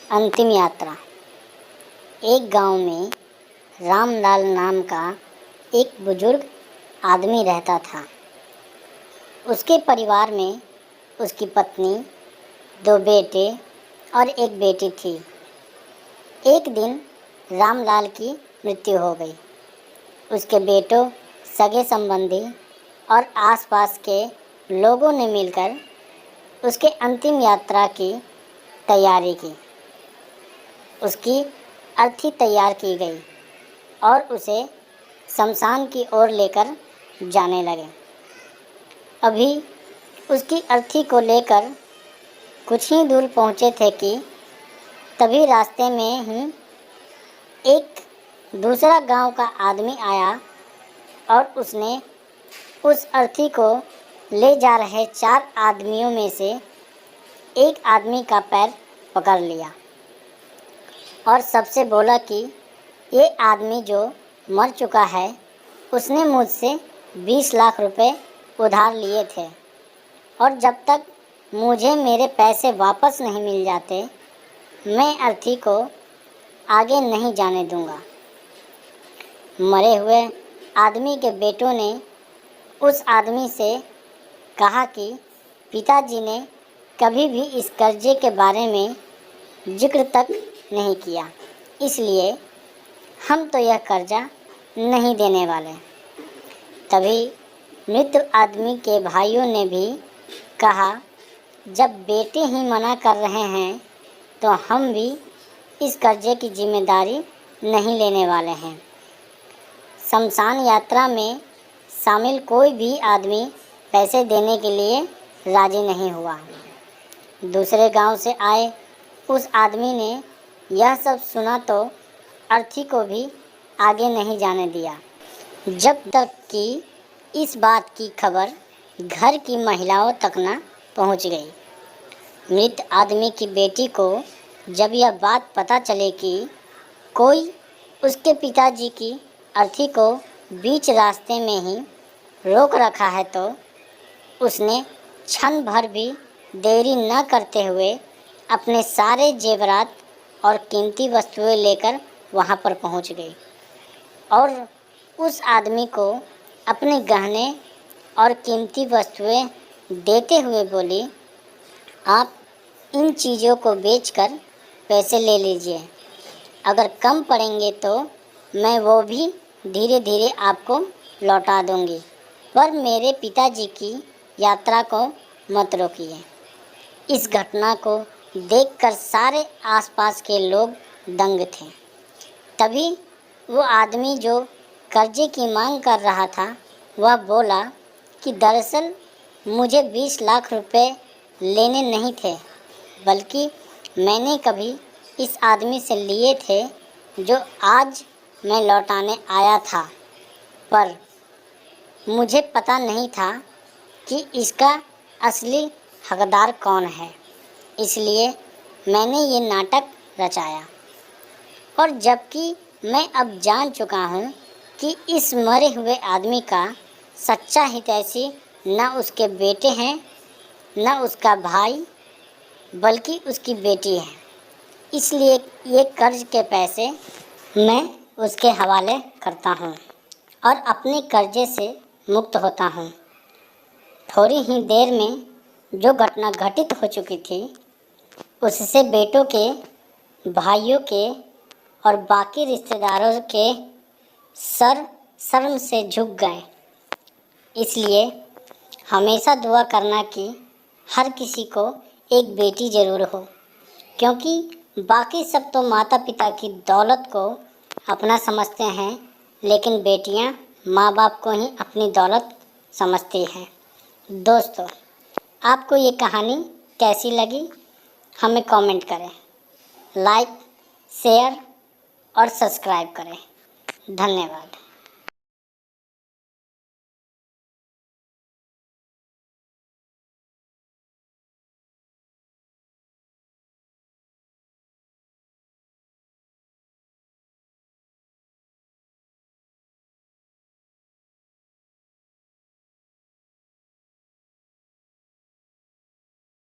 अंतिम यात्रा। एक गांव में रामलाल नाम का एक बुजुर्ग आदमी रहता था। उसके परिवार में उसकी पत्नी, 2 बेटे और 1 बेटी थी। एक दिन रामलाल की मृत्यु हो गई। उसके बेटों, सगे संबंधी और आसपास के लोगों ने मिलकर उसके अंतिम यात्रा की तैयारी की। उसकी अर्थी तैयार की गई और उसे शमशान की ओर लेकर जाने लगे। अभी उसकी अर्थी को लेकर कुछ ही दूर पहुँचे थे कि तभी रास्ते में ही एक दूसरा गांव का आदमी आया और उसने उस अर्थी को ले जा रहे 4 आदमियों में से एक आदमी का पैर पकड़ लिया और सबसे बोला कि ये आदमी जो मर चुका है, उसने मुझसे 20 लाख रुपए उधार लिए थे और जब तक मुझे मेरे पैसे वापस नहीं मिल जाते, मैं अर्थी को आगे नहीं जाने दूंगा। मरे हुए आदमी के बेटों ने उस आदमी से कहा कि पिताजी ने कभी भी इस कर्जे के बारे में जिक्र तक नहीं किया, इसलिए हम तो यह कर्जा नहीं देने वाले। तभी मृत आदमी के भाइयों ने भी कहा, जब बेटे ही मना कर रहे हैं तो हम भी इस कर्जे की जिम्मेदारी नहीं लेने वाले हैं। शमशान यात्रा में शामिल कोई भी आदमी पैसे देने के लिए राजी नहीं हुआ। दूसरे गांव से आए उस आदमी ने यह सब सुना तो अर्थी को भी आगे नहीं जाने दिया, जब तक कि इस बात की खबर घर की महिलाओं तक न पहुंच गई। मृत आदमी की बेटी को जब यह बात पता चले कि कोई उसके पिताजी की अर्थी को बीच रास्ते में ही रोक रखा है, तो उसने क्षण भर भी देरी न करते हुए अपने सारे जेवरात और कीमती वस्तुएं लेकर वहां पर पहुंच गई और उस आदमी को अपने गहने और कीमती वस्तुएं देते हुए बोली, आप इन चीज़ों को बेचकर पैसे ले लीजिए। अगर कम पड़ेंगे तो मैं वो भी धीरे धीरे आपको लौटा दूंगी, पर मेरे पिताजी की यात्रा को मत रोकिए। इस घटना को देखकर सारे आसपास के लोग दंग थे। तभी वो आदमी जो कर्जे की मांग कर रहा था, वह बोला कि दरअसल मुझे 20 लाख रुपए लेने नहीं थे, बल्कि मैंने कभी इस आदमी से लिए थे जो आज मैं लौटाने आया था, पर मुझे पता नहीं था कि इसका असली हकदार कौन है, इसलिए मैंने ये नाटक रचाया। और जबकि मैं अब जान चुका हूँ कि इस मरे हुए आदमी का सच्चा हितैषी न उसके बेटे हैं, न उसका भाई, बल्कि उसकी बेटी है, इसलिए ये कर्ज के पैसे मैं उसके हवाले करता हूँ और अपने कर्जे से मुक्त होता हूँ। थोड़ी ही देर में जो घटना घटित हो चुकी थी, उससे बेटों के, भाइयों के और बाकी रिश्तेदारों के सर शर्म से झुक गए। इसलिए हमेशा दुआ करना कि हर किसी को एक बेटी ज़रूर हो, क्योंकि बाकी सब तो माता पिता की दौलत को अपना समझते हैं, लेकिन बेटियां माँ बाप को ही अपनी दौलत समझती हैं। दोस्तों, आपको ये कहानी कैसी लगी, हमें कमेंट करें, लाइक, शेयर और सब्सक्राइब करें। धन्यवाद।